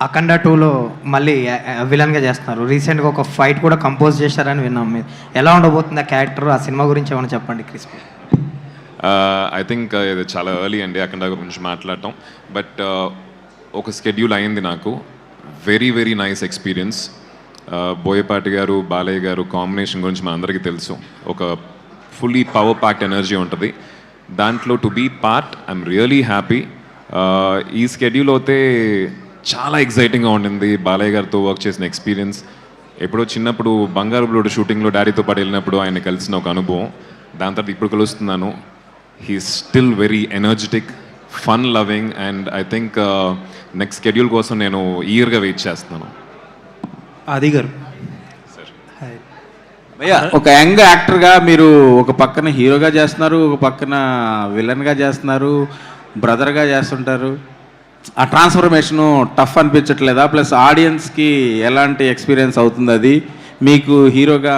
అఖండ 2లో మళ్ళీ విలన్గా చేస్తున్నారు. రీసెంట్గా ఒక ఫైట్ కూడా కంపోజ్ చేశారని విన్నాం. మీరు ఎలా ఉండబోతుంది ఆ క్యారెక్టర్, ఆ సినిమా గురించి ఏమైనా చెప్పండి క్రిస్పీ. ఐ థింక్ ఇది చాలా ఎర్లీ అండి అఖండ గురించి మాట్లాడటం. బట్ ఒక స్కెడ్యూల్ అయింది నాకు. Very very nice experience. Boyapati గారు, బాలయ్య గారు కాంబినేషన్ గురించి మన అందరికీ తెలుసు. ఒక ఫుల్లీ పవర్ ప్యాక్డ్ ఎనర్జీ ఉంటుంది దాంట్లో. To be part I'm really happy. ఈ స్కెడ్యూల్ అయితే చాలా ఎక్సైటింగ్గా ఉండింది. బాలయ్య గారితో వర్క్ చేసిన ఎక్స్పీరియన్స్, ఎప్పుడో చిన్నప్పుడు బంగారు బ్లూడ్ షూటింగ్లో డాడీతో పాటు వెళ్ళినప్పుడు ఆయన కలిసిన ఒక అనుభవం. దాని తర్వాత ఇప్పుడు కలుస్తున్నాను. He still very energetic, fun loving, and I think next schedule కోసం నేను ఈగర్గా వెయిట్ చేస్తున్నాను. ఆది గారు భయ్యా, ఒక యంగ్ యాక్టర్గా మీరు ఒక పక్కన హీరోగా చేస్తున్నారు, ఒక పక్కన విలన్గా చేస్తున్నారు, బ్రదర్గా చేస్తుంటారు. ఆ ట్రాన్స్ఫర్మేషను టఫ్ అనిపించట్లేదా? ప్లస్ ఆడియన్స్కి ఎలాంటి ఎక్స్పీరియన్స్ అవుతుంది అది మీకు హీరోగా?